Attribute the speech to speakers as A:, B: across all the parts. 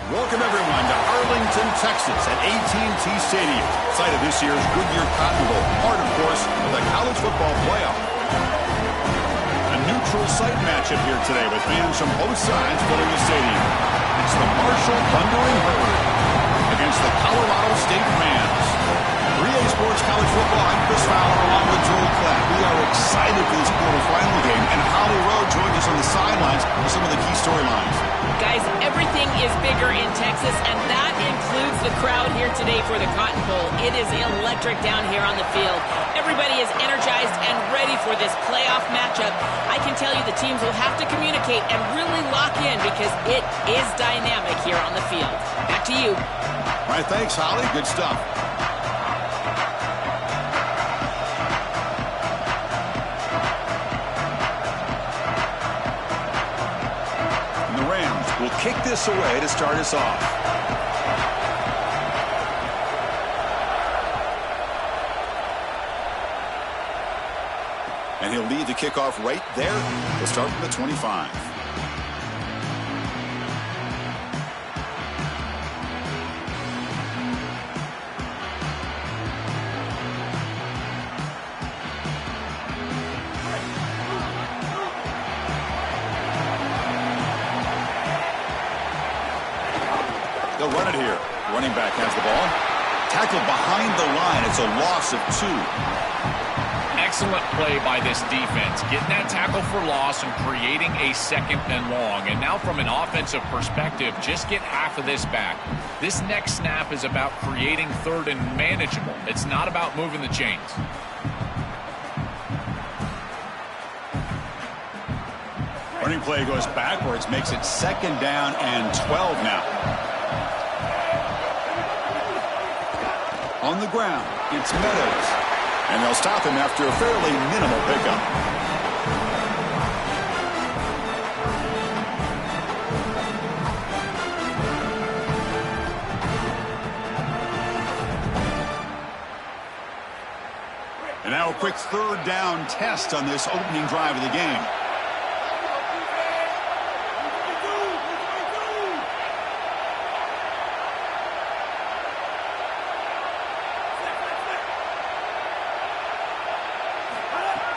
A: Welcome, everyone, to Arlington, Texas at AT&T Stadium, site of this year's Goodyear Cotton Bowl, part, of course, of the college football playoff. A neutral site matchup here today with fans from both sides filling the stadium. It's the Marshall Thundering Herd against the Colorado State Rams. 3A Sports College Football, I'm Chris Fowler along with Joel Klatt. We are excited for this quarterfinal game, and Holly Rowe joins us on the sidelines with some of the key storylines.
B: Guys, everything is bigger in Texas, and that includes the crowd here today for the Cotton Bowl. It is electric down here on the field. Everybody is energized and ready for this playoff matchup. I can tell you the teams will have to communicate and really lock in because it is dynamic here on the field. Back to you.
A: All right, thanks, Holly. Good stuff. Will kick this away to start us off. And he'll lead the kickoff right there. We'll start from the 25. They'll run it here. Running back has the ball. Tackled behind the line. It's a loss of 2.
C: Excellent play by this defense. Getting that tackle for loss and creating a 2nd and long. And now from an offensive perspective, just get half of this back. This next snap is about creating 3rd and manageable. It's not about moving the chains.
A: Running play goes backwards. Makes it 2nd down and 12 now. On the ground, it's Meadows. And they'll stop him after a fairly minimal pickup. And now a quick 3rd down test on this opening drive of the game.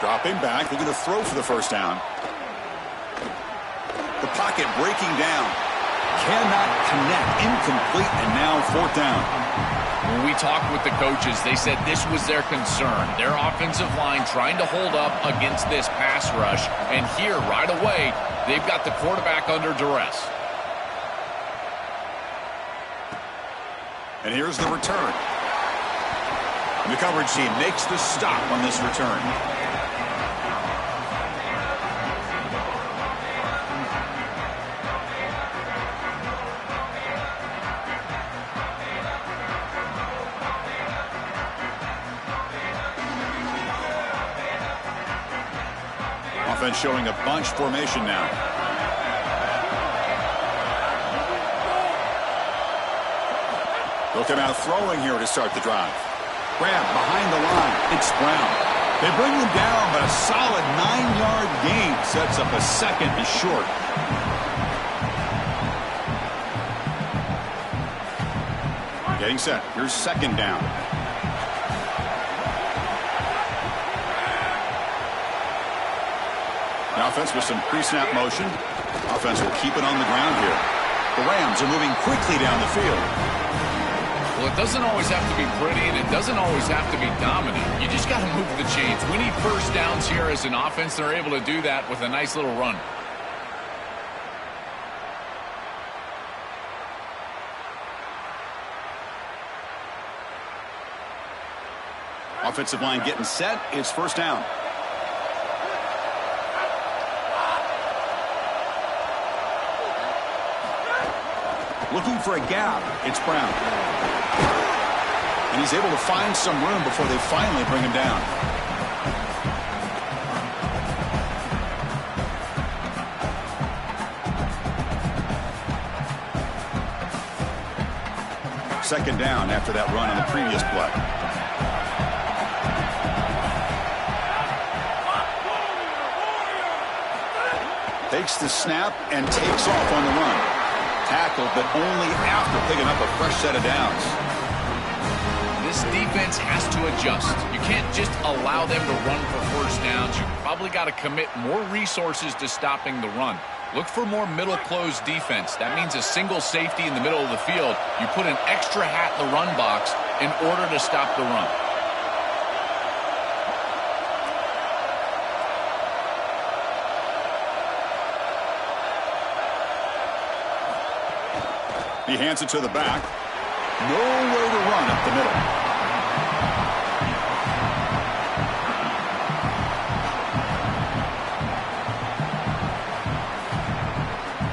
A: Dropping back, looking to throw for the 1st down. The pocket breaking down. Cannot connect. Incomplete, and now 4th down.
C: When we talked with the coaches, they said this was their concern. Their offensive line trying to hold up against this pass rush. And here, right away, they've got the quarterback under duress.
A: And here's the return. And the coverage team makes the stop on this return. Offense showing a bunch formation now. Looking out throwing here to start the drive. Grab behind the line. It's Brown. They bring him down, but a solid 9-yard gain sets up a 2nd and short. Getting set. Here's 2nd down. The offense with some pre-snap motion. Offense will keep it on the ground here. The Rams are moving quickly down the field.
C: Well, it doesn't always have to be pretty, and it doesn't always have to be dominant. You just got to move the chains. We need 1st downs here as an offense. They're able to do that with a nice little run.
A: Offensive line getting set. It's 1st down. Looking for a gap. It's Brown. And he's able to find some room before they finally bring him down. Second down after that run on the previous play. Takes the snap and takes off on the run. Tackle tackle, but only after picking up a fresh set of downs.
C: This defense has to adjust. You can't just allow them to run for first downs. You probably got to commit more resources to stopping the run. Look for more middle closed defense. That means a single safety in the middle of the field. You put an extra hat in the run box in order to stop the run.
A: He hands it to the back. Nowhere to run up the middle.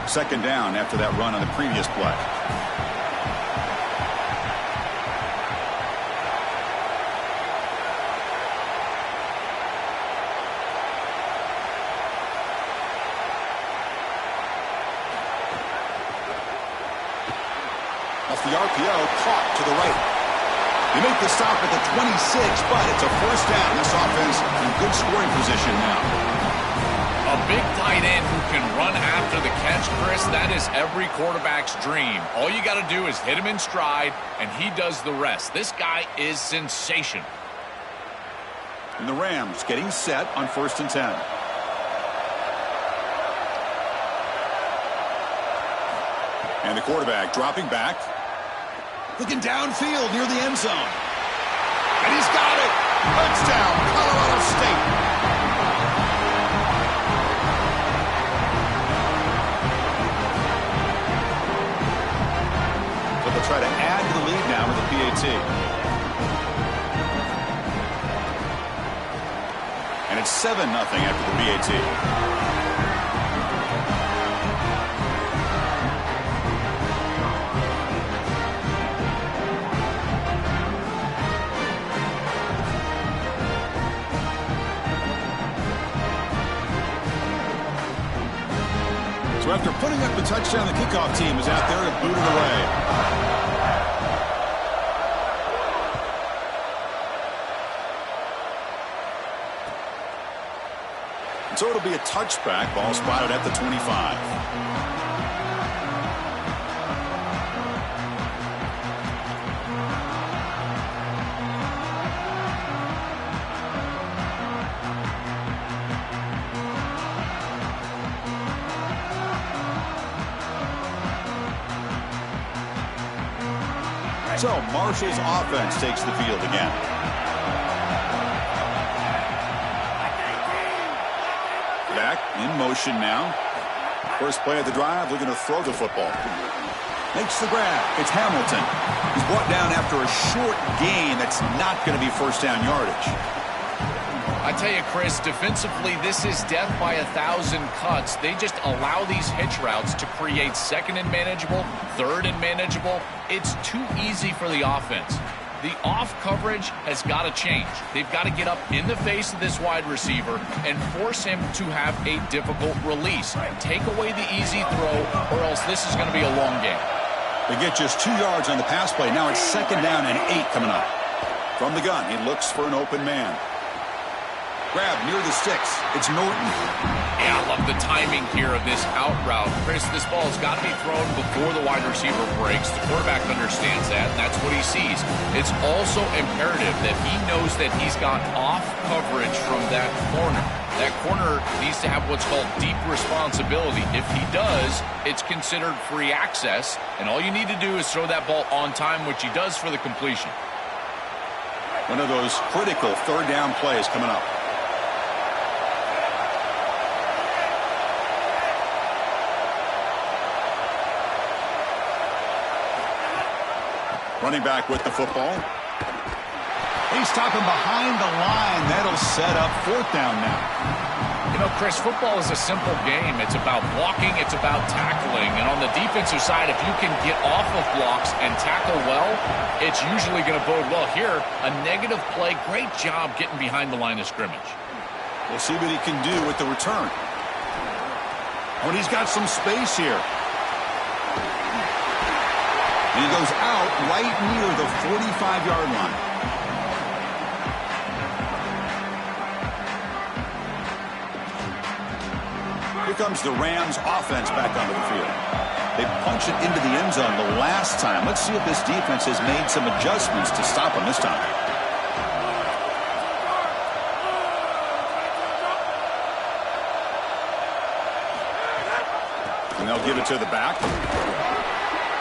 A: Second down after that run on the previous play. Off the RPO, caught to the right. They make the stop at the 26, but it's a first down. This offense in good scoring position now.
C: A big tight end who can run after the catch, Chris, that is every quarterback's dream. All you got to do is hit him in stride, and he does the rest. This guy is sensational.
A: And the Rams getting set on 1st and 10. And the quarterback dropping back. Looking downfield near the end zone. And he's got it. Touchdown, Colorado State. They'll try to add to the lead now with the PAT. And it's 7-0 after the PAT. So after putting up the touchdown, the kickoff team is out there to boot it away. So it'll be a touchback. Ball spotted at the 25. So Marshall's offense takes the field again. Back in motion now. First play of the drive, looking to throw the football. Makes the grab. It's Hamilton. He's brought down after a short gain that's not going to be first down yardage.
C: I tell you, Chris, defensively, this is death by 1,000 cuts. They just allow these hitch routes to create second and manageable, third and manageable. It's too easy for the offense. The off coverage has got to change. They've got to get up in the face of this wide receiver and force him to have a difficult release. Take away the easy throw, or else this is going to be a long game.
A: They get just 2 yards on the pass play. Now it's second down and 8 coming up. From the gun, he looks for an open man. Grab near the sticks. It's Norton.
C: Yeah, I love the timing here of this out route. Chris, this ball's got to be thrown before the wide receiver breaks. The quarterback understands that, and that's what he sees. It's also imperative that he knows that he's got off coverage from that corner. That corner needs to have what's called deep responsibility. If he does, it's considered free access, and all you need to do is throw that ball on time, which he does for the completion.
A: One of those critical third down plays coming up. Running back with the football. He's stopping behind the line. That'll set up fourth down now.
C: You know, Chris, football is a simple game. It's about blocking. It's about tackling. And on the defensive side, if you can get off of blocks and tackle well, it's usually going to bode well. Here, a negative play. Great job getting behind the line of scrimmage.
A: We'll see what he can do with the return. Oh, and he's got some space here. And he goes out right near the 45-yard line. Here comes the Rams offense back onto the field. They punch it into the end zone the last time. Let's see if this defense has made some adjustments to stop them this time. And they'll give it to the back.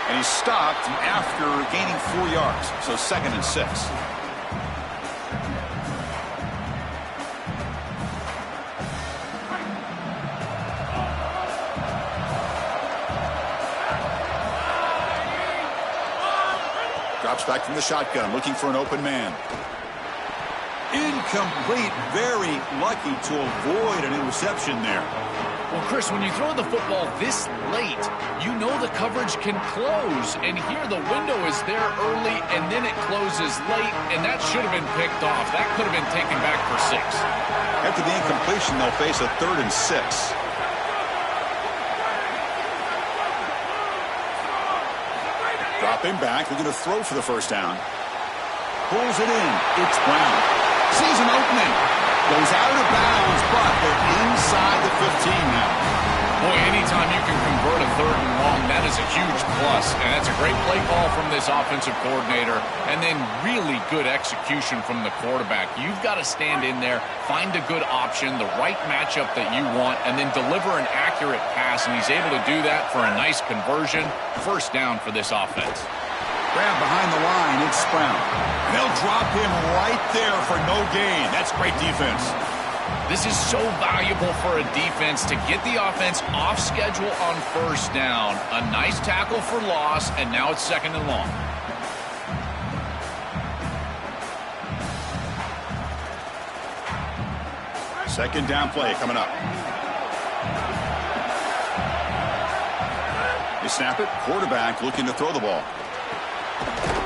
A: And he's stopped after gaining 4 yards. So 2nd and 6. Drops back from the shotgun, looking for an open man. Incomplete. Very lucky to avoid an interception there.
C: Well, Chris, when you throw the football this late, you know the coverage can close. And here the window is there early, and then it closes late, and that should have been picked off. That could have been taken back for 6.
A: After the incompletion, they'll face a 3rd and 6. Dropping back, looking to throw for the first down. Pulls it in. It's Brown. Sees an opening. Goes out of bounds, but they're inside the 15 now.
C: Boy, anytime you can convert a 3rd and long, that is a huge plus. And that's a great play call from this offensive coordinator. And then really good execution from the quarterback. You've got to stand in there, find a good option, the right matchup that you want, and then deliver an accurate pass. And he's able to do that for a nice conversion. First down for this offense.
A: Grab behind the line, it's Brown. They'll drop him right there for no gain. That's great defense.
C: This is so valuable for a defense to get the offense off schedule on first down. A nice tackle for loss, and now it's 2nd and long.
A: Second down play coming up. They snap it. Quarterback looking to throw the ball.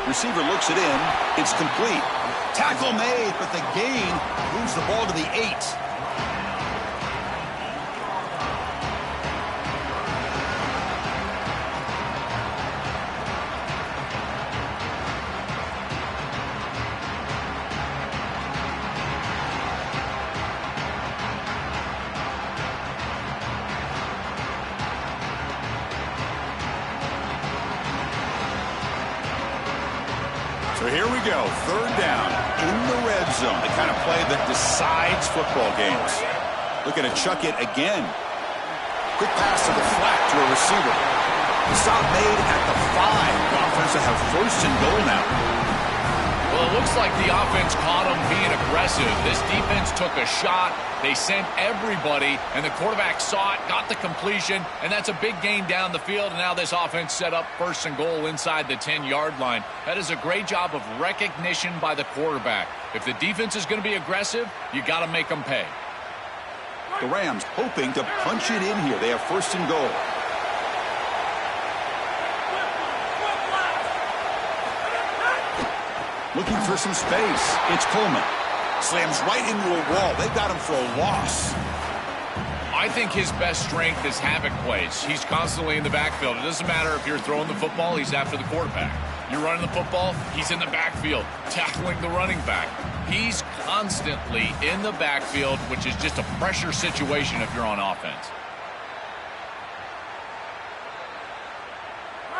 A: Receiver looks it in. It's complete. Tackle made, but the gain moves the ball to the 8. So here we go, 3rd down in the red zone. The kind of play that decides football games. Looking to chuck it again. Quick pass to the flat to a receiver. The stop made at the 5. The offense will have 1st and goal now.
C: Well, it looks like the offense caught them being aggressive. This defense took a shot. They sent everybody, and the quarterback saw it, got the completion, and that's a big gain down the field. And now this offense set up 1st and goal inside the 10-yard line. That is a great job of recognition by the quarterback. If the defense is going to be aggressive, you got to make them pay.
A: The Rams hoping to punch it in here. They have 1st and goal. Looking for some space. It's Coleman. Slams right into a wall. They've got him for a loss.
C: I think his best strength is havoc plays. He's constantly in the backfield. It doesn't matter if you're throwing the football, he's after the quarterback. You're running the football, he's in the backfield, tackling the running back. He's constantly in the backfield, which is just a pressure situation if you're on offense.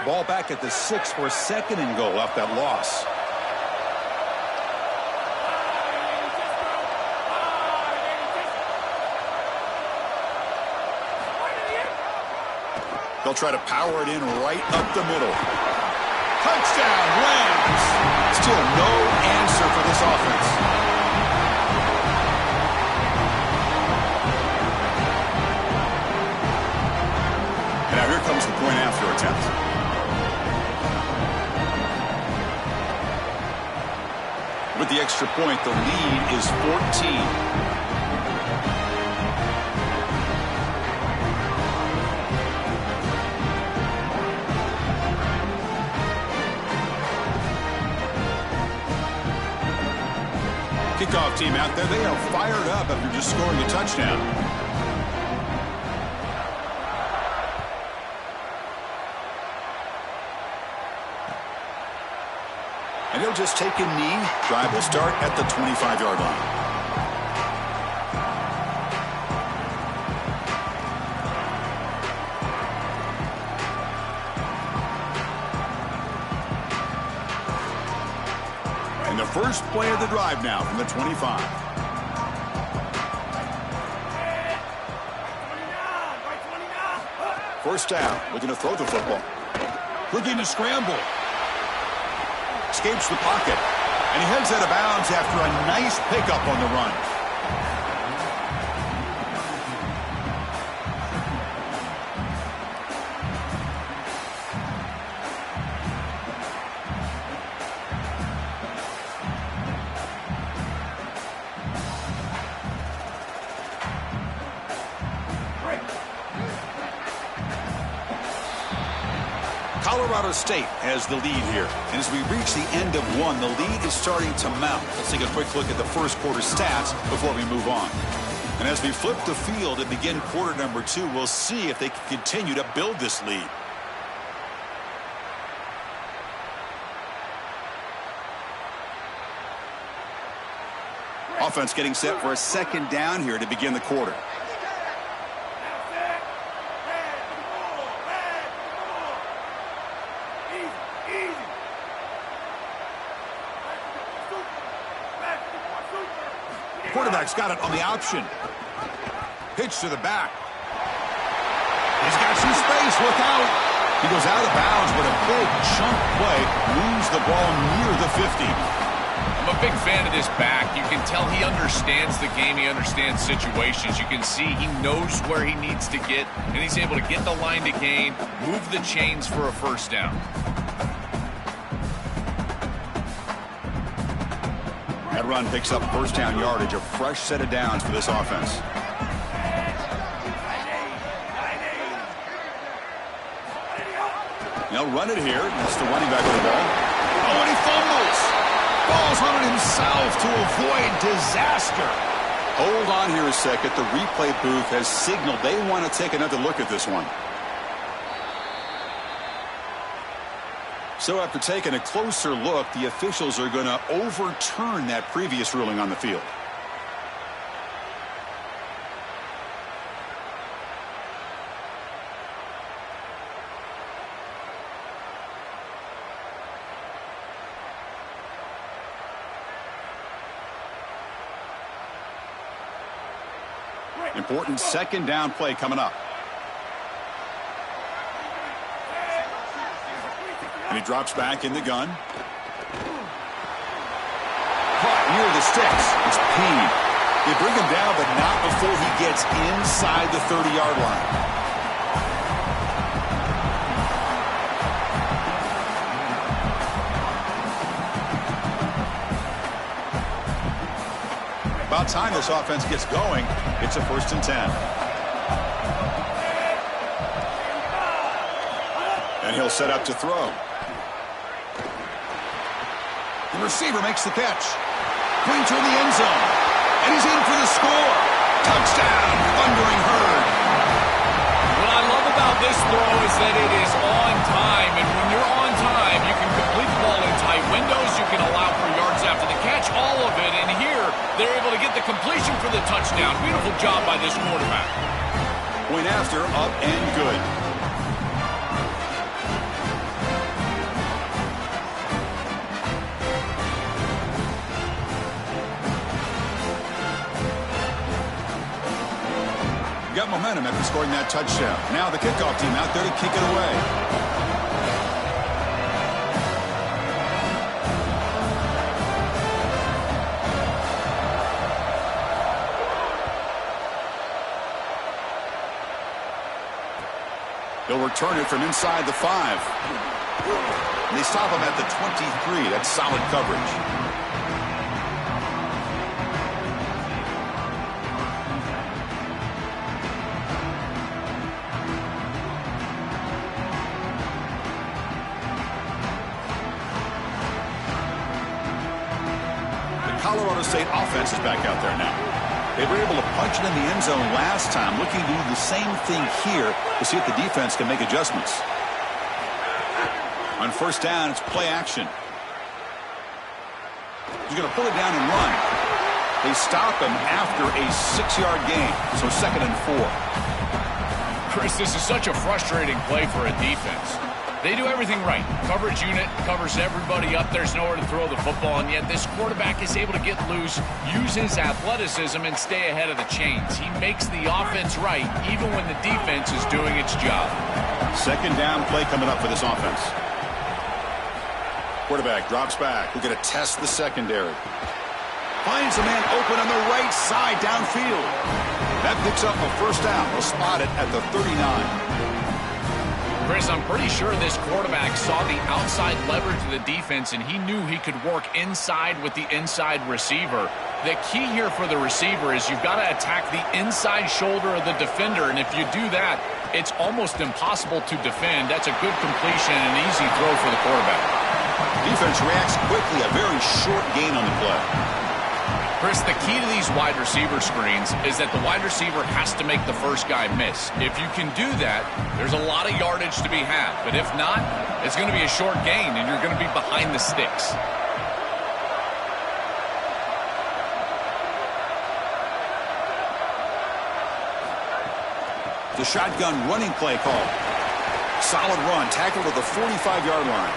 A: Ball back at the 6 for 2nd and goal off that loss. They'll try to power it in right up the middle. Touchdown, Rams! Still no answer for this offense. And now here comes the point after attempt. With the extra point, the lead is 14. Kickoff team out there. They are fired up after just scoring a touchdown. And he'll just take a knee. Drive will start at the 25-yard line. And the first play of the drive now from the 25. First down, looking to throw the football. Looking to scramble. Escapes the pocket. And he heads out of bounds after a nice pickup on the run. Colorado State has the lead here. And as we reach the end of one, the lead is starting to mount. Let's take a quick look at the first quarter stats before we move on. And as we flip the field and begin quarter number 2, we'll see if they can continue to build this lead. Offense getting set for a second down here to begin the quarter. Quarterback's got it on the option. Pitch to the back. He's got some space. Look out. He goes out of bounds, but a big chunk play moves the ball near the 50.
C: I'm a big fan of this back. You can tell he understands the game. He understands situations. You can see he knows where he needs to get, and he's able to get the line to gain, move the chains for a first down.
A: That run picks up first down yardage, a fresh set of downs for this offense. They'll run it here. That's the running back of the ball. Oh, and he fumbles. Falls on it himself to avoid disaster. Hold on here a second. The replay booth has signaled they want to take another look at this one. So after taking a closer look, the officials are going to overturn that previous ruling on the field. Important second down play coming up. And he drops back in the gun. Caught near the sticks. It's Payne. They bring him down, but not before he gets inside the 30-yard line. About time this offense gets going. It's a 1st and 10. And he'll set up to throw. The receiver makes the catch. Pointer in the end zone. And he's in for the score. Touchdown, Thundering Herd.
C: What I love about this throw is that it is on time. And when you're on time, you can complete the ball in tight windows. You can allow for yards after the catch, all of it. And here, they're able to get the completion for the touchdown. Beautiful job by this quarterback.
A: Point after, up and good. Got momentum after scoring that touchdown. Now the kickoff team out there to kick it away. They'll return it from inside the 5. And they stop him at the 23. That's solid coverage. Colorado State offense is back out there now. They were able to punch it in the end zone last time, looking to do the same thing here to see if the defense can make adjustments. On first down, it's play action. He's going to pull it down and run. They stop him after a 6-yard gain, so 2nd and 4.
C: Chris, this is such a frustrating play for a defense. They do everything right. Coverage unit covers everybody up. There's nowhere to throw the football, and yet this quarterback is able to get loose, use his athleticism, and stay ahead of the chains. He makes the offense right, even when the defense is doing its job.
A: Second down play coming up for this offense. Quarterback drops back. We're going to test the secondary. Finds a man open on the right side downfield. That picks up a first down. We'll spot it at the 39.
C: Chris, I'm pretty sure this quarterback saw the outside leverage of the defense, and he knew he could work inside with the inside receiver. The key here for the receiver is you've got to attack the inside shoulder of the defender, and if you do that, it's almost impossible to defend. That's a good completion and an easy throw for the quarterback.
A: Defense reacts quickly. A very short gain on the play.
C: Chris, the key to these wide receiver screens is that the wide receiver has to make the first guy miss. If you can do that, there's a lot of yardage to be had. But if not, it's going to be a short gain, and you're going to be behind the sticks.
A: The shotgun running play call. Solid run, tackled at the 45-yard line.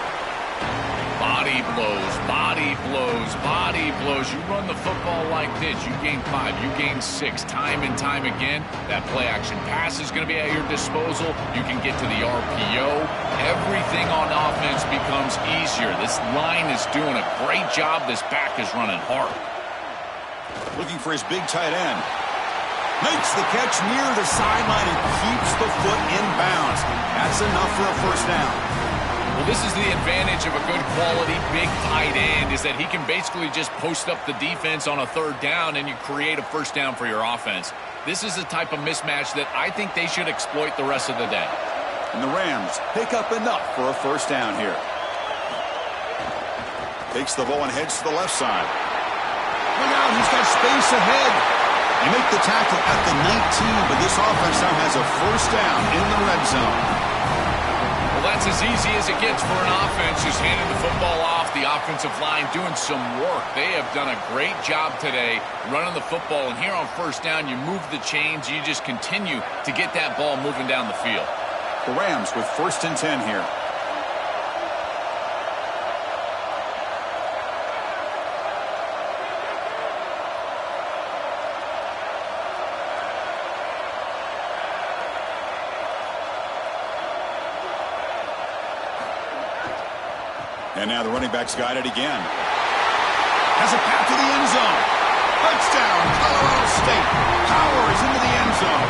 C: Body blows, body blows, body blows. You run the football like this, you gain 5, you gain 6, time and time again. That play-action pass is going to be at your disposal. You can get to the RPO. Everything on offense becomes easier. This line is doing a great job. This back is running hard.
A: Looking for his big tight end. Makes the catch near the sideline and keeps the foot in bounds. That's enough for a first down.
C: Well, this is the advantage of a good quality big tight end, is that he can basically just post up the defense on a third down and you create a first down for your offense. This is the type of mismatch that I think they should exploit the rest of the day.
A: And the Rams pick up enough for a first down here. Takes the ball and heads to the left side. Look out, he's got space ahead. You make the tackle at the 19, but this offense now has a first down in the red zone.
C: Well, that's as easy as it gets for an offense, just handing the football off. The offensive line doing some work. They have done a great job today running the football. And here on first down, you move the chains. You just continue to get that ball moving down the field.
A: The Rams with 1st and 10 here. And now the running back's got it again. Has a path to the end zone. Touchdown, Colorado State. Powers into the end zone.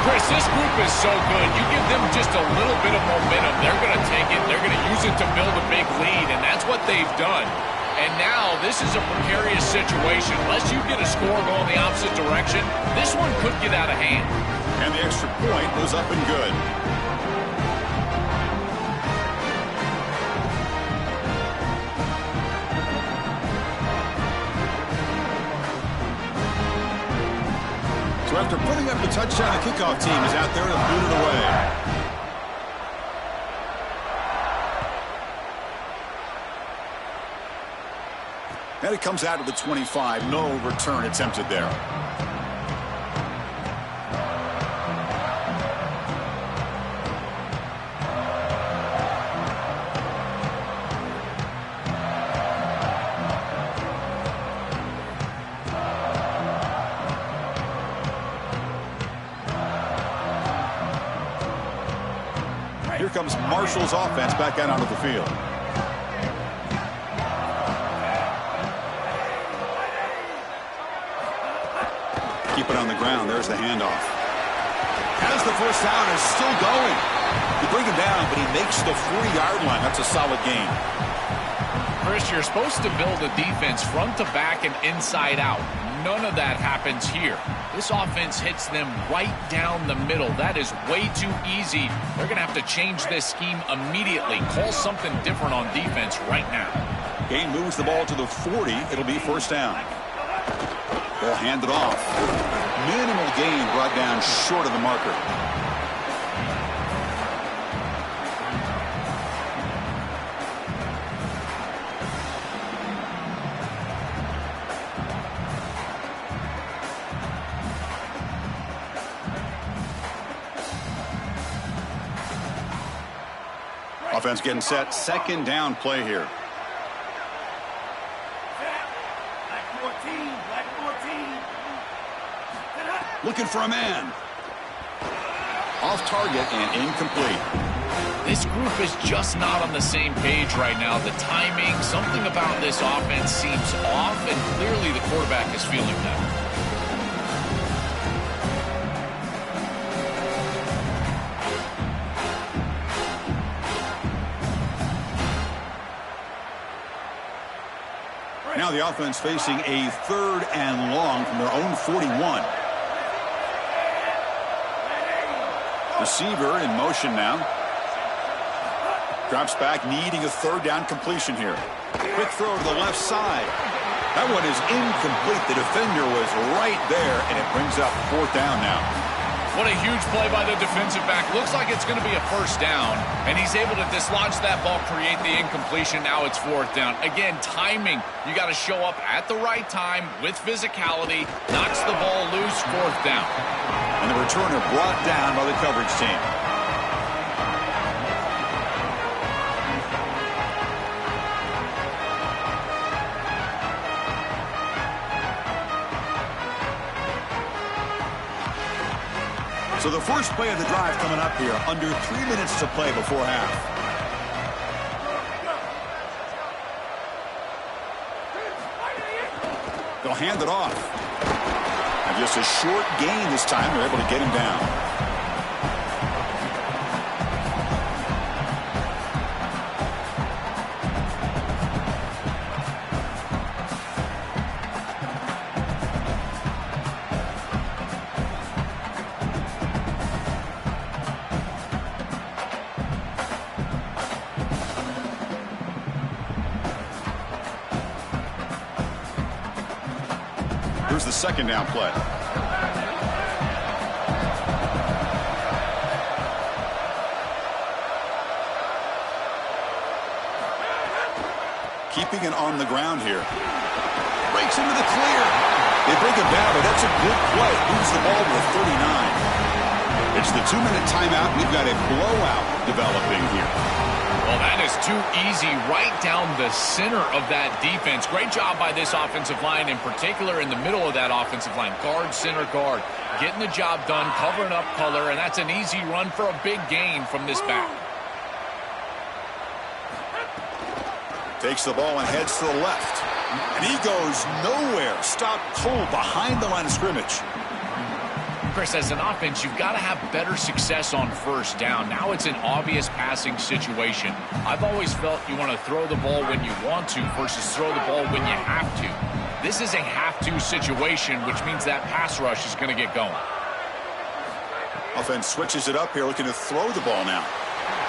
C: Chris, this group is so good. You give them just a little bit of momentum, they're going to take it. They're going to use it to build a big lead, and that's what they've done. And now this is a precarious situation. Unless you get a score going the opposite direction, this one could get out of hand.
A: And the extra point was up and good. So after putting up the touchdown, the kickoff team is out there to boot it away. And it comes out to the 25. No return attempted there. Here comes Marshall's offense back out onto the field. Keep it on the ground. There's the handoff. Has the first down, is still going. You bring him down, but he makes the 40-yard line. That's a solid gain.
C: Chris, you're supposed to build a defense front to back and inside out. None of that happens here. This offense hits them right down the middle. That is way too easy. They're going to have to change this scheme immediately. Call something different on defense right now.
A: Gain moves the ball to the 40. It'll be first down. Ball handed off. Minimal gain brought down short of the marker. Offense getting set. Second down play here. Looking for a man. Off target and incomplete.
C: This group is just not on the same page right now. The timing, something about this offense seems off, and clearly the quarterback is feeling that.
A: Now the offense facing a 3rd and long from their own 41. Receiver in motion now. Drops back, needing a 3rd down completion here. Quick throw to the left side. That one is incomplete. The defender was right there, and it brings up 4th down now.
C: What a huge play by the defensive back. Looks like it's going to be a 1st down, and he's able to dislodge that ball, create the incompletion. Now it's 4th down. Again, timing. You got to show up at the right time with physicality. Knocks the ball loose, 4th down.
A: And the returner brought down by the coverage team. So the first play of the drive coming up here, under 3 minutes to play before half. They'll hand it off. And just a short gain this time. They're able to get him down. Here's the 2nd down play. Keeping it on the ground here. Breaks into the clear. They bring him down, but that's a good play. Moves the ball to the 39. It's the 2-minute timeout. We've got a blowout developing here.
C: Well, that is too easy right down the center of that defense. Great job by this offensive line, in particular in the middle of that offensive line. Guard, center, guard. Getting the job done, covering up color, and that's an easy run for a big gain from this back.
A: Takes the ball and heads to the left. And he goes nowhere. Stopped cold behind the line of scrimmage.
C: Chris, as an offense, you've got to have better success on 1st down. Now it's an obvious passing situation. I've always felt you want to throw the ball when you want to versus throw the ball when you have to. This is a have-to situation, which means that pass rush is going to get going.
A: Offense switches it up here, looking to throw the ball now.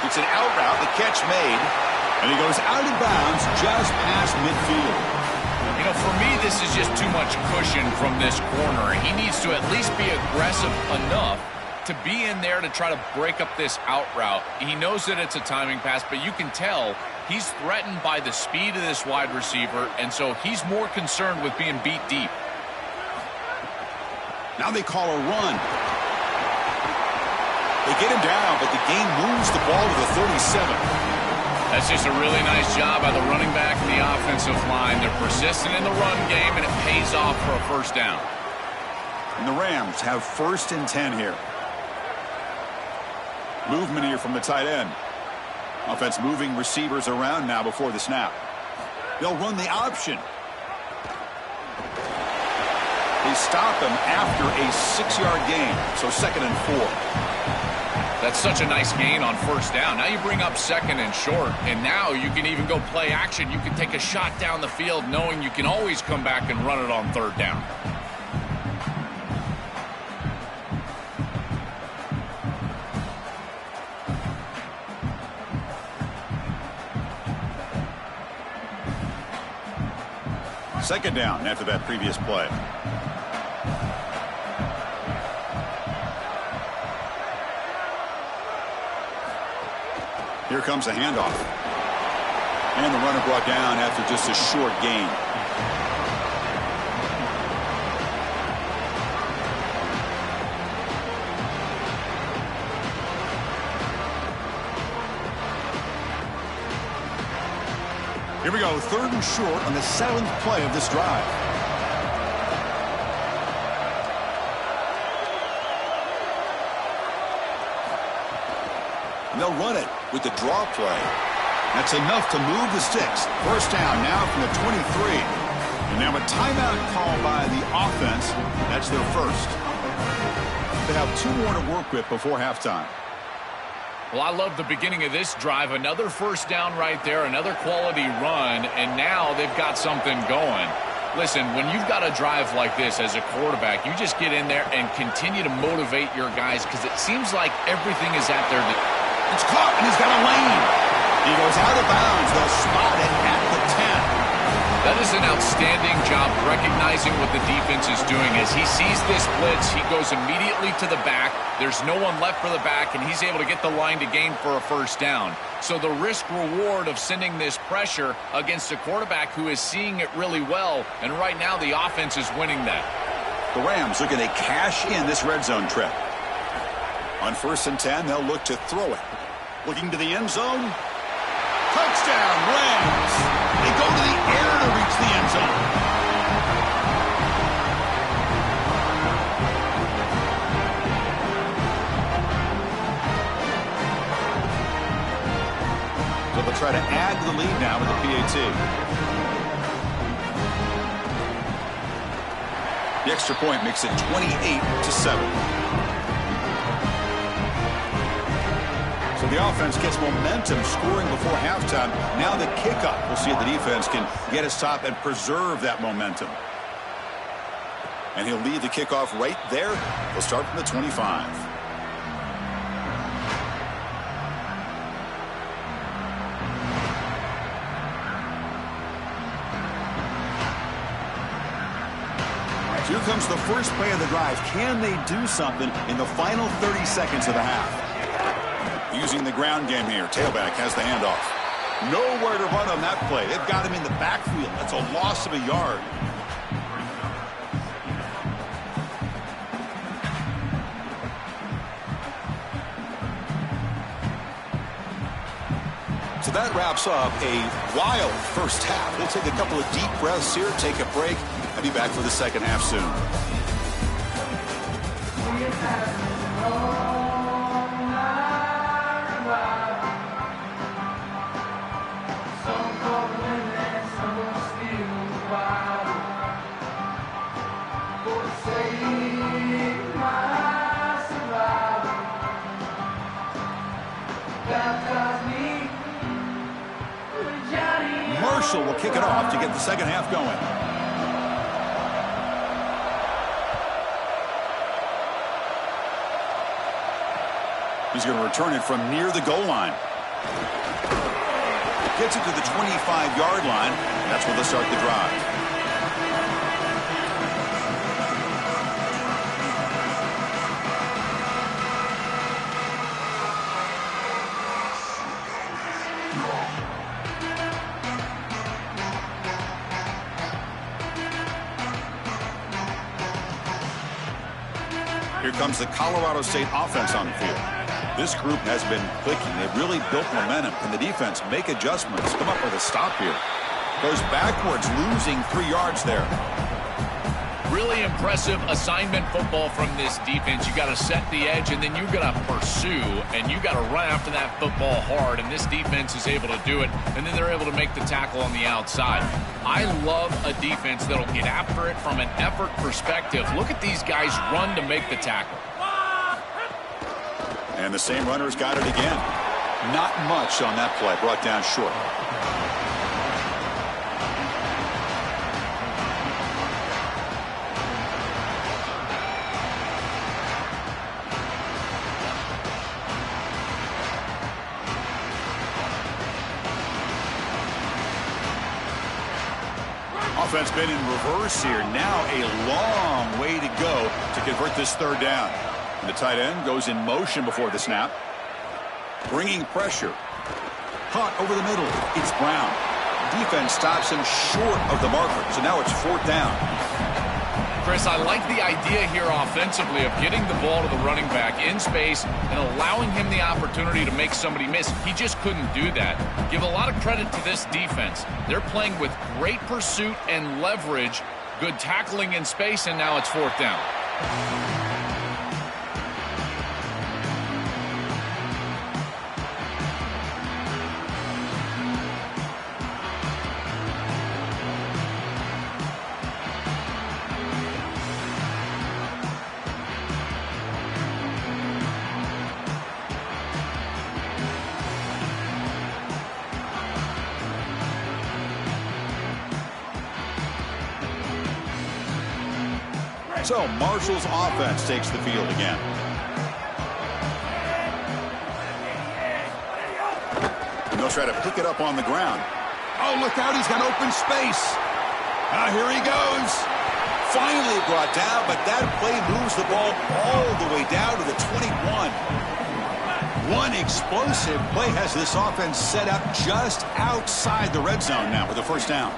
A: It's an out route, the catch made, and he goes out of bounds just past midfield.
C: You know, for me, this is just too much cushion from this corner. He needs to at least be aggressive enough to be in there to try to break up this out route. He knows that it's a timing pass, but you can tell he's threatened by the speed of this wide receiver, and so he's more concerned with being beat deep.
A: Now they call a run. They get him down, but the game moves the ball to the 37.
C: That's just a really nice job by the running back and the offensive line. They're persistent in the run game, and it pays off for a 1st down.
A: And the Rams have 1st and 10 here. Movement here from the tight end. Offense moving receivers around now before the snap. They'll run the option. They stop him after a 6-yard gain, so 2nd and 4.
C: That's such a nice gain on 1st down. Now you bring up 2nd and short, and now you can even go play action. You can take a shot down the field knowing you can always come back and run it on 3rd down.
A: Second down after that previous play. Here comes a handoff. And the runner brought down after just a short gain. Here we go, 3rd and short on the 7th play of this drive. And they'll run it with the draw play. That's enough to move the sticks. 1st down now from the 23. And now a timeout call by the offense. That's their first. They have 2 more to work with before halftime.
C: Well, I love the beginning of this drive. Another 1st down right there, another quality run, and now they've got something going. Listen, when you've got a drive like this as a quarterback, you just get in there and continue to motivate your guys because it seems like everything is at their...
A: It's caught, and he's got a lane. He goes out of bounds. They'll spot it at the 10.
C: That is an outstanding job recognizing what the defense is doing. As he sees this blitz, he goes immediately to the back. There's no one left for the back, and he's able to get the line to gain for a 1st down. So the risk-reward of sending this pressure against a quarterback who is seeing it really well, and right now the offense is winning that.
A: The Rams looking to cash in this red zone trip. On 1st and 10, they'll look to throw it. Looking to the end zone. Touchdown, Rams. They go to the air to reach the end zone. So they'll try to add to the lead now with the PAT. The extra point makes it 28-7. So the offense gets momentum scoring before halftime. Now the kickoff. We'll see if the defense can get a stop and preserve that momentum. And he'll lead the kickoff right there. He'll start from the 25. Here comes the first play of the drive. Can they do something in the final 30 seconds of the half? Using the ground game here. Tailback has the handoff. Nowhere to run on that play. They've got him in the backfield. That's a loss of a yard. So that wraps up a wild first half. We'll take a couple of deep breaths here, take a break, and be back for the second half soon. Will kick it off to get the second half going. He's going to return it from near the goal line. Gets it to the 25-yard line. And that's where they'll start the drive. Here comes the Colorado State offense on the field. This group has been clicking. They've really built momentum. Can the defense make adjustments? Come up with a stop here. Goes backwards, losing 3 yards there.
C: Really impressive assignment football from this defense. You got to set the edge, and then you got to pursue, and you got to run after that football hard, and this defense is able to do it, and then they're able to make the tackle on the outside. I love a defense that'll get after it from an effort perspective. Look at these guys run to make the tackle.
A: And the same runner's got it again. Not much on that play, brought down short. Offense been in reverse here. Now a long way to go to convert this third down. And the tight end goes in motion before the snap. Bringing pressure. Caught over the middle. It's Brown. Defense stops him short of the marker. So now it's 4th down.
C: Chris, I like the idea here offensively of getting the ball to the running back in space and allowing him the opportunity to make somebody miss. He just couldn't do that. Give a lot of credit to this defense. They're playing with great pursuit and leverage, good tackling in space, and now it's 4th down.
A: So Marshall's offense takes the field again. And they'll try to pick it up on the ground. Oh, look out, he's got open space. Here he goes. Finally brought down, but that play moves the ball all the way down to the 21. One explosive play has this offense set up just outside the red zone now for the 1st down.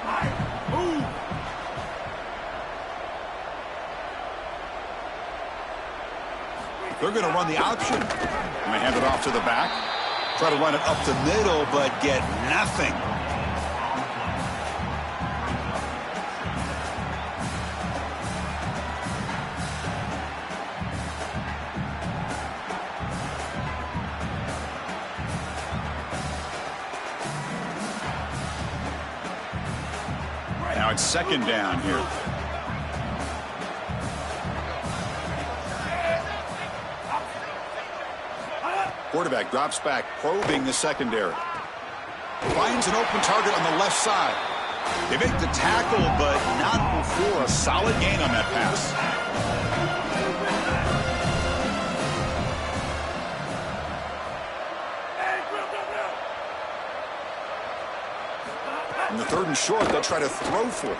A: They're going to run the option. And they hand it off to the back. Try to run it up the middle, but get nothing. Now it's 2nd down here. Quarterback drops back, probing the secondary. Finds an open target on the left side. They make the tackle, but not before a solid gain on that pass. In the 3rd and short, they'll try to throw for it.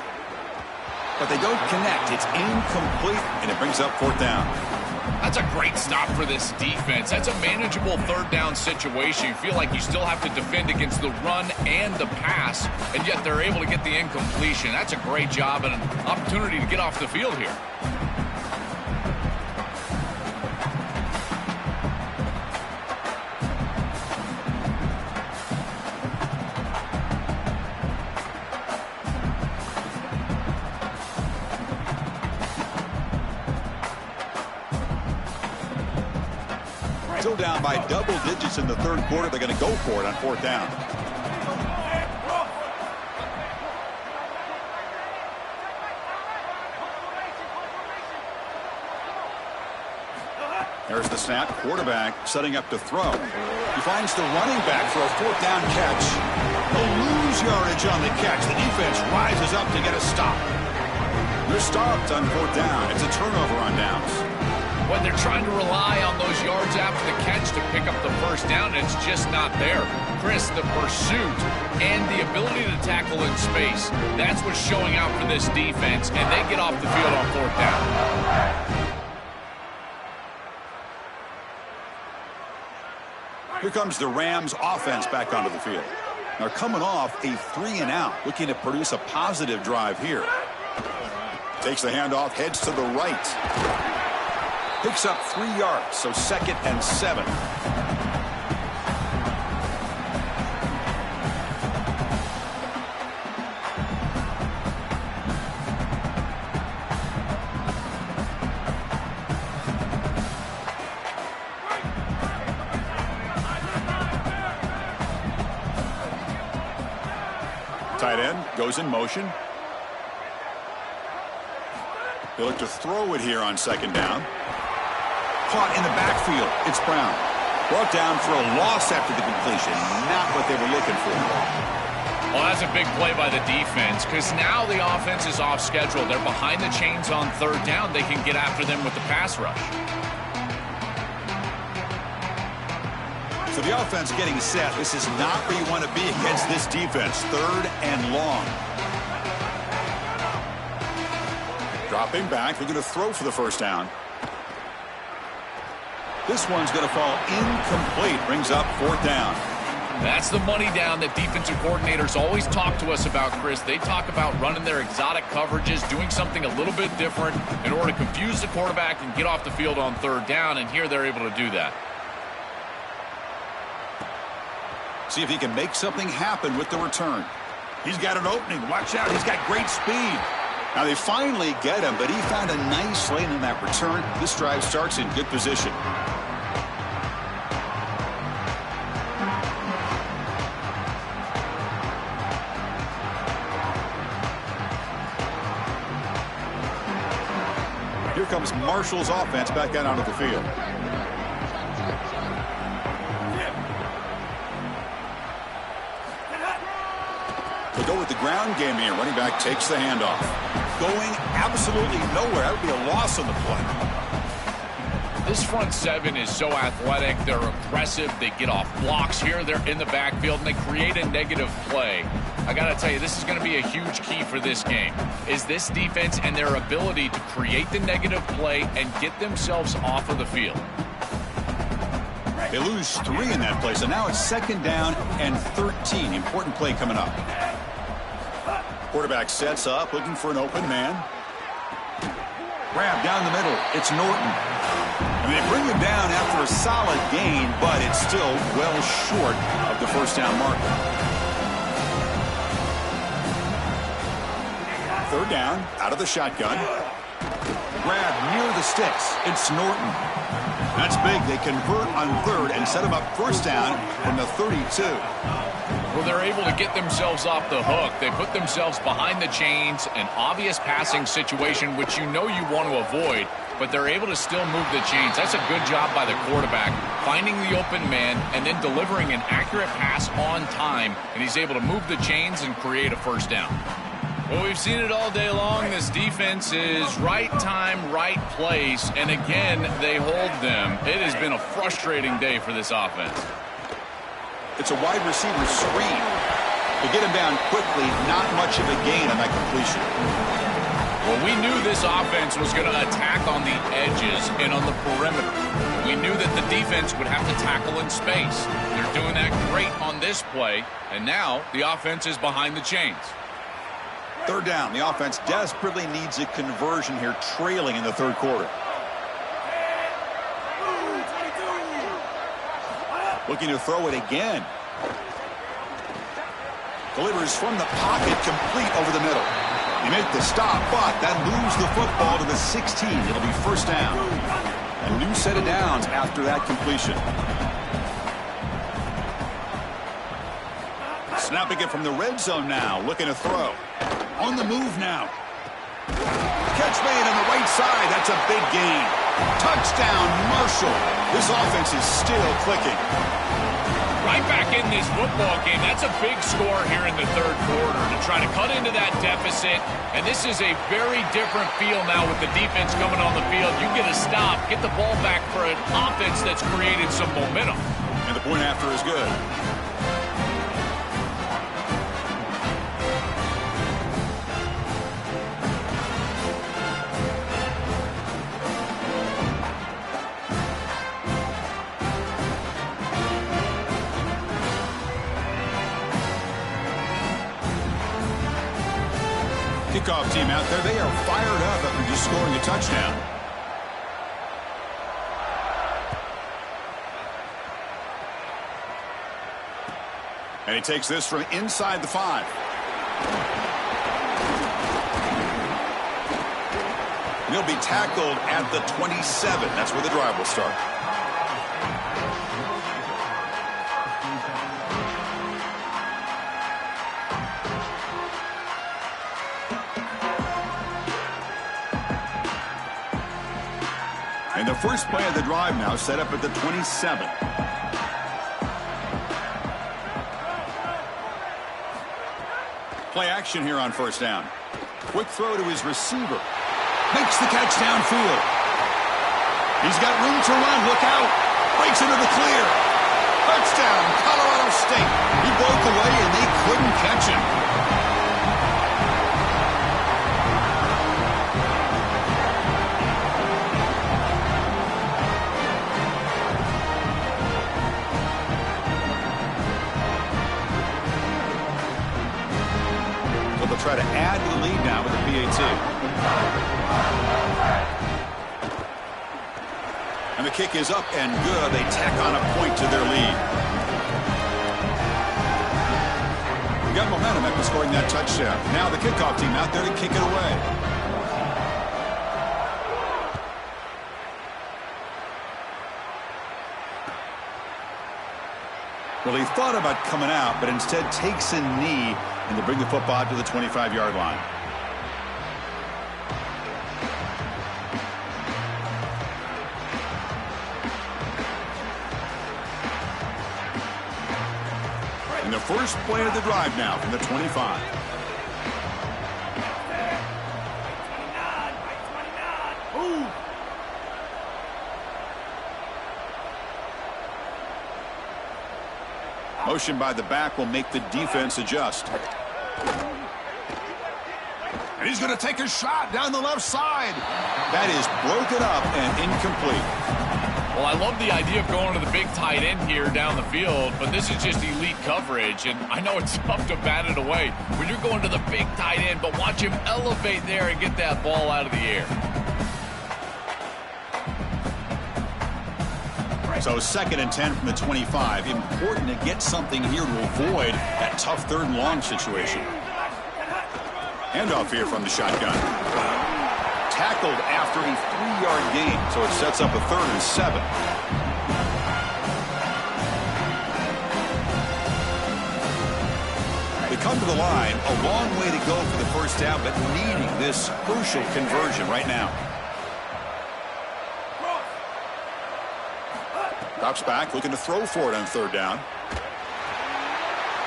A: But they don't connect. It's incomplete, and it brings up 4th down.
C: That's a great stop for this defense. That's a manageable 3rd down situation. You feel like you still have to defend against the run and the pass, and yet they're able to get the incompletion. That's a great job and an opportunity to get off the field here.
A: Still down by double digits in the 3rd quarter. They're going to go for it on 4th down. There's the snap. Quarterback setting up to throw. He finds the running back for a 4th down catch. They'll lose yardage on the catch. The defense rises up to get a stop. They're stopped on 4th down. It's a turnover on downs.
C: When they're trying to rely on those yards after the catch to pick up the 1st down, it's just not there. Chris, the pursuit and the ability to tackle in space, that's what's showing out for this defense, and they get off the field on 4th down.
A: Here comes the Rams offense back onto the field. They're coming off a 3-and-out, looking to produce a positive drive here. Takes the handoff, heads to the right. Picks up 3 yards, so 2nd and 7. Tight end goes in motion. They look to throw it here on 2nd down. Caught in the backfield. It's Brown. Brought down for a loss after the completion. Not what they were looking for.
C: Well, that's a big play by the defense because now the offense is off schedule. They're behind the chains on 3rd down. They can get after them with the pass rush.
A: So the offense getting set. This is not where you want to be against this defense. 3rd and long. Dropping back. They're going to throw for the 1st down. This one's going to fall incomplete. Brings up 4th down.
C: That's the money down that defensive coordinators always talk to us about, Chris. They talk about running their exotic coverages, doing something a little bit different in order to confuse the quarterback and get off the field on third down, and here they're able to do that.
A: See if he can make something happen with the return. He's got an opening. Watch out. He's got great speed. Now they finally get him, but he found a nice lane in that return. This drive starts in good position. Here comes Marshall's offense back out onto the field. They go with the ground game here. Running back takes the handoff. Going absolutely nowhere. That would be a loss on the play.
C: This front seven is so athletic. They're aggressive. They get off blocks here. They're in the backfield, and they create a negative play. I got to tell you, this is going to be a huge key for this game, is this defense and their ability to create the negative play and get themselves off of the field.
A: They lose 3 in that play, so now it's 2nd down and 13. Important play coming up. Quarterback sets up, looking for an open man. Grab down the middle. It's Norton. And they bring him down after a solid gain, but it's still well short of the first down marker. 3rd down, out of the shotgun. Grab near the sticks. It's Norton. That's big. They convert on 3rd and set him up first down from the 32.
C: Well, they're able to get themselves off the hook. They put themselves behind the chains, an obvious passing situation, which you know you want to avoid, but they're able to still move the chains. That's a good job by the quarterback, finding the open man and then delivering an accurate pass on time, and he's able to move the chains and create a first down. Well, we've seen it all day long. This defense is right time, right place, and again, they hold them. It has been a frustrating day for this offense.
A: It's a wide receiver screen. To get him down quickly, not much of a gain on that completion.
C: Well, we knew this offense was going to attack on the edges and on the perimeter. We knew that the defense would have to tackle in space. They're doing that great on this play, and now the offense is behind the chains.
A: 3rd down. The offense desperately needs a conversion here, trailing in the 3rd quarter. Looking to throw it again. Delivers from the pocket, complete over the middle. They make the stop, but that moves the football to the 16. It'll be first down. A new set of downs after that completion. Snapping it from the red zone now, looking to throw. On the move now. Catch made on the right side. That's a big gain. Touchdown, Marshall. This offense is still clicking.
C: Right back in this football game. That's a big score here in the 3rd quarter to try to cut into that deficit. And this is a very different feel now with the defense coming on the field. You get a stop, get the ball back for an offense that's created some momentum.
A: And the point after is good. Kickoff team out there. They are fired up after just scoring a touchdown. And he takes this from inside the 5. And he'll be tackled at the 27. That's where the drive will start. And the first play of the drive now set up at the 27. Play action here on first down. Quick throw to his receiver. Makes the catch downfield. He's got room to run. Look out. Breaks into the clear. Touchdown, Colorado State. He broke away and they couldn't catch him. try to add to the lead now with the PAT. And the kick is up and good. They tack on a point to their lead. Got momentum after scoring that touchdown. Now the kickoff team out there to kick it away. Well, he thought about coming out, but instead takes a knee and to bring the football out to the 25-yard line. And the first play of the drive now from the 25. Motion by the back will make the defense adjust. And he's going to take a shot down the left side. That is broken up and incomplete.
C: Well, I love the idea of going to the big tight end here down the field, but this is just elite coverage, and I know it's tough to bat it away when you're going to the big tight end, but watch him elevate there and get that ball out of the air.
A: So 2nd and 10 from the 25. Important to get something here to avoid that tough 3rd and long situation. Handoff here from the shotgun. Tackled after a 3-yard gain, so it sets up a 3rd and 7. They come to the line, a long way to go for the first down, but needing this crucial conversion right now. Drops back, looking to throw for it on 3rd down.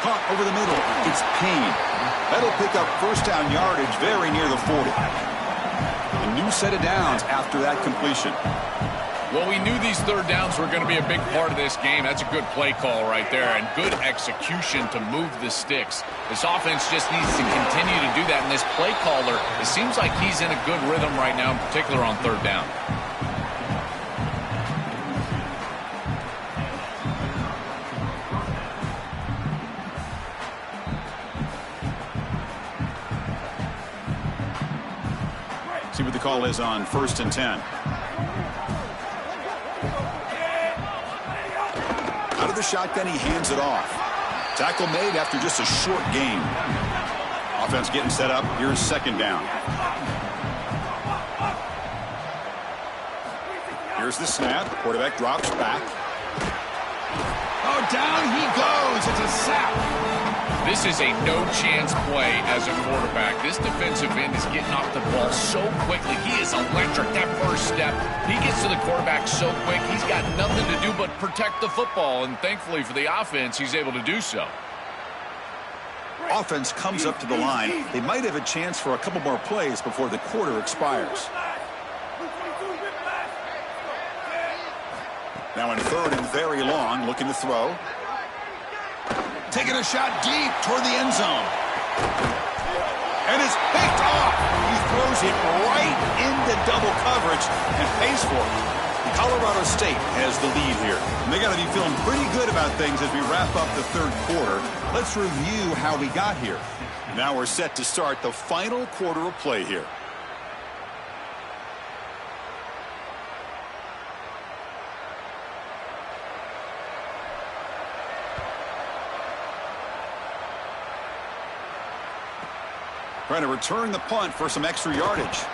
A: Caught over the middle. It's Payne. That'll pick up first down yardage very near the 40. A new set of downs after that completion.
C: Well, we knew these 3rd downs were going to be a big part of this game. That's a good play call right there, and good execution to move the sticks. This offense just needs to continue to do that, and this play caller, it seems like he's in a good rhythm right now, in particular on 3rd down.
A: See what the call is on 1st and 10. Out of the shotgun, he hands it off. Tackle made after just a short gain. Offense getting set up. Here's 2nd down. Here's the snap. Quarterback drops back. Oh, down he goes. It's a sack.
C: This is a no-chance play as a quarterback. This defensive end is getting off the ball so quickly. He is electric. That first step, he gets to the quarterback so quick, he's got nothing to do but protect the football, and thankfully for the offense, he's able to do so.
A: Offense comes up to the line. They might have a chance for a couple more plays before the quarter expires. Now in 3rd and very long, looking to throw. Taking a shot deep toward the end zone. And it's picked off. He throws it right into double coverage and pays for it. Colorado State has the lead here. And they got to be feeling pretty good about things as we wrap up the 3rd quarter. Let's review how we got here. Now we're set to start the final quarter of play here. Trying to return the punt for some extra yardage.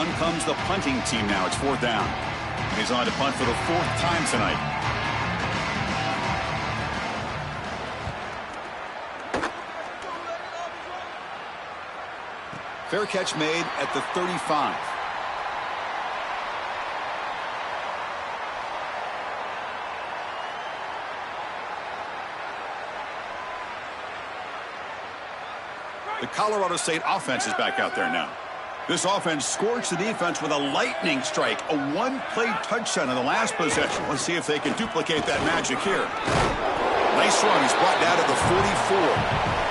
A: On comes the punting team now. It's 4th down. He's on to punt for the 4th time tonight. Fair catch made at the 35. The Colorado State offense is back out there now. This offense scorched the defense with a lightning strike, a one-play touchdown in the last possession. Let's see if they can duplicate that magic here. Nice run. He's brought down to the 44.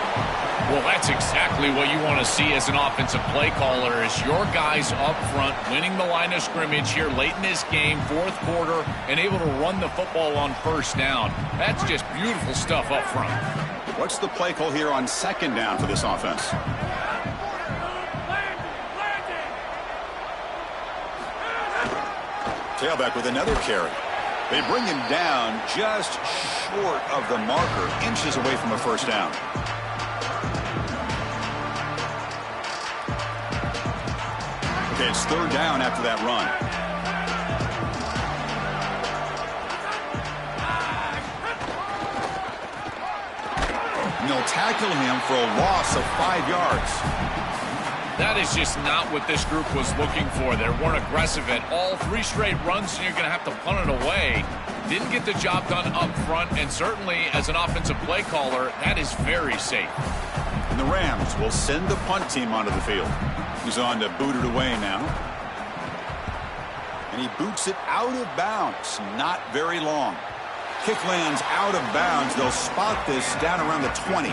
C: Well, that's exactly what you want to see as an offensive play caller, is your guys up front winning the line of scrimmage here late in this game, 4th quarter, and able to run the football on 1st down. That's just beautiful stuff up front.
A: What's the play call here on 2nd down for this offense? Tailback with another carry. They bring him down just short of the marker, inches away from a 1st down. Okay, it's 3rd down after that run. And they'll tackle him for a loss of 5 yards.
C: That is just not what this group was looking for. They weren't aggressive at all 3 straight runs, and you're going to have to punt it away. Didn't get the job done up front, and certainly as an offensive play caller, that is very safe.
A: And the Rams will send the punt team onto the field. He's on to boot it away now. And he boots it out of bounds. Not very long. Kick lands out of bounds. They'll spot this down around the 20.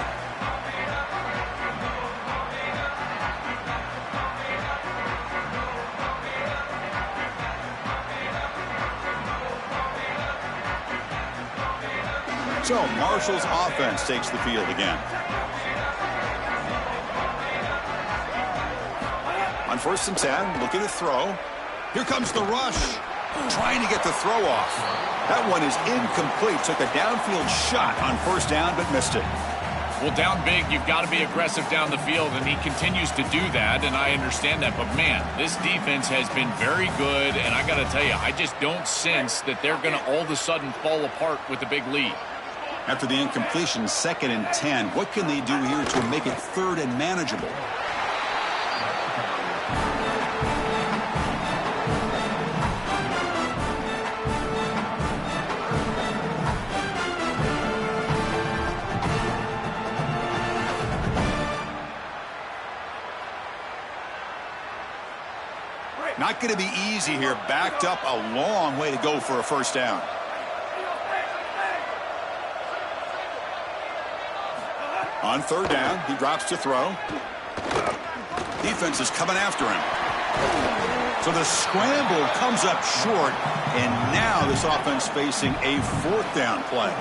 A: So Marshall's offense takes the field again. On 1st and 10, looking to throw. Here comes the rush. Trying to get the throw off. That one is incomplete. Took a downfield shot on 1st down, but missed it.
C: Well, down big, you've got to be aggressive down the field, and he continues to do that, and I understand that. But, man, this defense has been very good, and I got to tell you, I just don't sense that they're going to all of a sudden fall apart with a big lead.
A: After the incompletion, 2nd and 10. What can they do here to make it 3rd and manageable? Not going to be easy here. Backed up a long way to go for a 1st down. On 3rd down, he drops to throw. Defense is coming after him. So the scramble comes up short, and now this offense facing a 4th down play.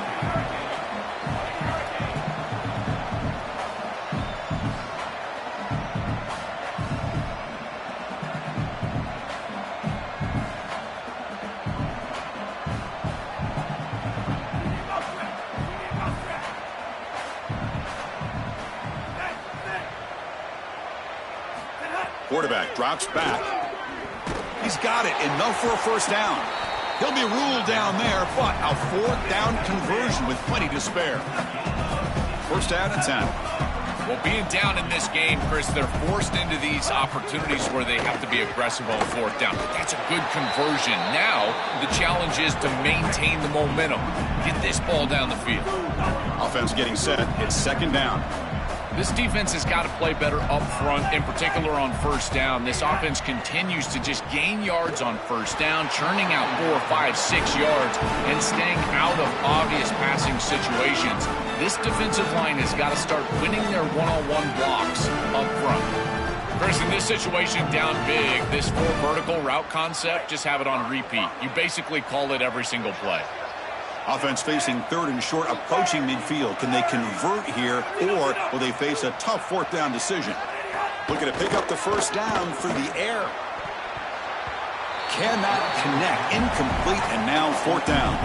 A: Quarterback drops back. He's got it. Enough for a 1st down. He'll be ruled down there, but a 4th down conversion with plenty to spare. 1st down and 10.
C: Well, being down in this game, Chris, they're forced into these opportunities where they have to be aggressive on 4th down. That's a good conversion. Now, the challenge is to maintain the momentum. Get this ball down the field.
A: Offense getting set. It's 2nd down.
C: This defense has got to play better up front, in particular on 1st down. This offense continues to just gain yards on 1st down, churning out 4, 5, 6 yards, and staying out of obvious passing situations. This defensive line has got to start winning their one-on-one blocks up front. Chris, in this situation, down big, this 4 vertical route concept, just have it on repeat. You basically call it every single play.
A: Offense facing 3rd and short, approaching midfield. Can they convert here, or will they face a tough 4th down decision? Looking to pick up the 1st down through the air. Cannot connect. Incomplete, and now 4th down.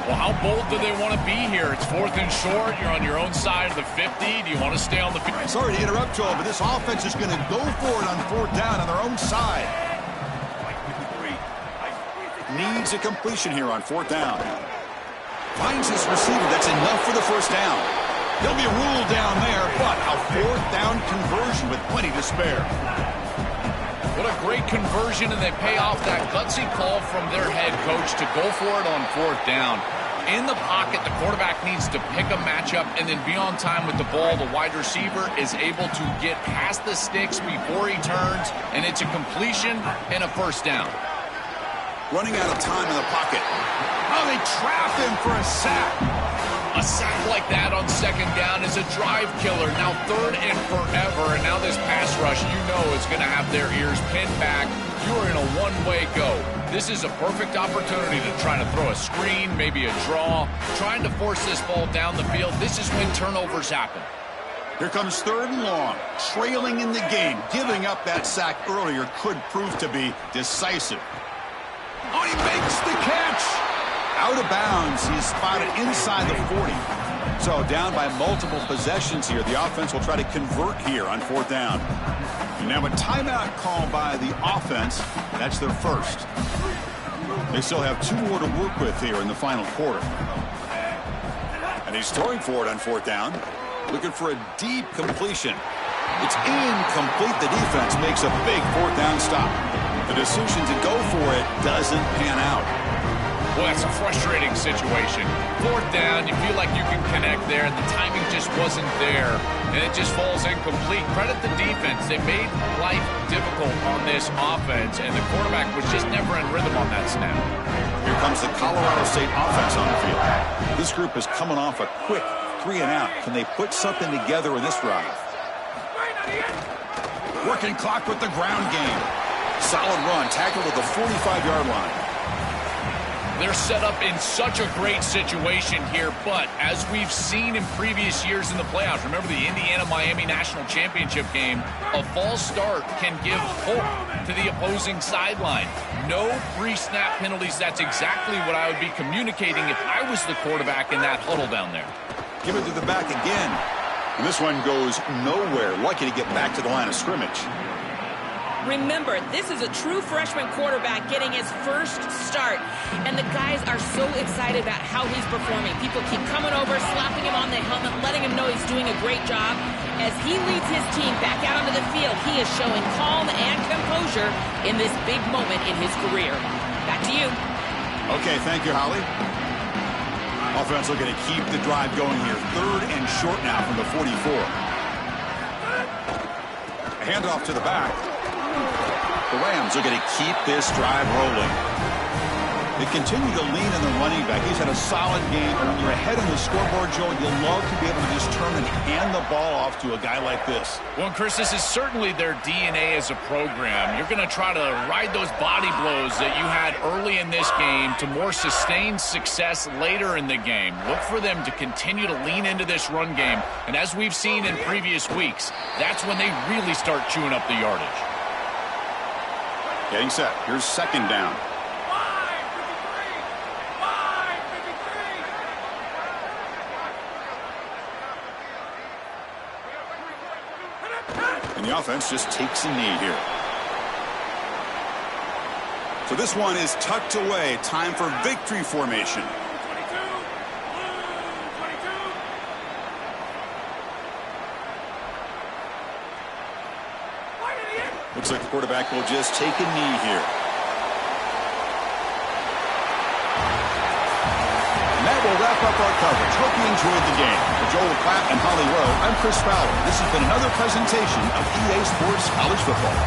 C: Well, how bold do they want to be here? It's 4th and short. You're on your own side of the 50. Do you want to stay on the 50?
A: Sorry to interrupt, Joel, but this offense is going to go for it on 4th down on their own side. needs a completion here on 4th down. Finds his receiver. That's enough for the first down. He'll be ruled down there, but a 4th down conversion with plenty to spare.
C: What a great conversion, and they pay off that gutsy call from their head coach to go for it on 4th down. In the pocket, the quarterback needs to pick a matchup and then be on time with the ball. The wide receiver is able to get past the sticks before he turns, and it's a completion and a first down.
A: Running out of time in the pocket. Oh, they trap him for a sack.
C: A sack like that on 2nd down is a drive killer. Now 3rd and forever, and now this pass rush, you know, is going to have their ears pinned back. You are in a one-way go. This is a perfect opportunity to try to throw a screen, maybe a draw, trying to force this ball down the field. This is when turnovers happen.
A: Here comes 3rd and long, trailing in the game. Giving up that sack earlier could prove to be decisive. Oh, he makes the catch! Out of bounds, he's spotted inside the 40. So down by multiple possessions here. The offense will try to convert here on 4th down. Now a timeout call by the offense. That's their first. They still have 2 more to work with here in the final quarter. And he's throwing for it on 4th down. Looking for a deep completion. It's incomplete. The defense makes a big 4th down stop. The decision to go for it doesn't pan out.
C: Well, that's a frustrating situation. 4th down, you feel like you can connect there, and the timing just wasn't there, and it just falls incomplete. Credit the defense. They made life difficult on this offense, and the quarterback was just never in rhythm on that snap.
A: Here comes the Colorado State offense on the field. This group is coming off a quick 3 and out. Can they put something together in this drive? Working clock with the ground game. Solid run, tackled at the 45-yard line.
C: They're set up in such a great situation here, but as we've seen in previous years in the playoffs, remember the Indiana-Miami National Championship game, a false start can give hope to the opposing sideline. No pre-snap penalties. That's exactly what I would be communicating if I was the quarterback in that huddle down there.
A: Give it to the back again. And this one goes nowhere. Lucky to get back to the line of scrimmage.
B: Remember, this is a true freshman quarterback getting his first start, and the guys are so excited about how he's performing. People keep coming over, slapping him on the helmet, letting him know he's doing a great job. As he leads his team back out onto the field, he is showing calm and composure in this big moment in his career. Back to you.
A: Okay, thank you, Holly. Offense looking to keep the drive going here. 3rd and short now from the 44. A handoff to the back. The Rams are going to keep this drive rolling. They continue to lean on the running back. He's had a solid game. When you're ahead on the scoreboard, Joe, you love to be able to just turn and hand the ball off to a guy like this.
C: Well, Chris, this is certainly their DNA as a program. You're going to try to ride those body blows that you had early in this game to more sustained success later in the game. Look for them to continue to lean into this run game. And as we've seen in previous weeks, that's when they really start chewing up the yardage.
A: Getting set. Here's 2nd down. And the offense just takes a knee here. So this one is tucked away. Time for victory formation. Looks like the quarterback will just take a knee here. And that will wrap up our coverage. Hope you enjoyed the game. For Joel Clapp and Holly Rowe, I'm Chris Fowler. This has been another presentation of EA Sports College Football.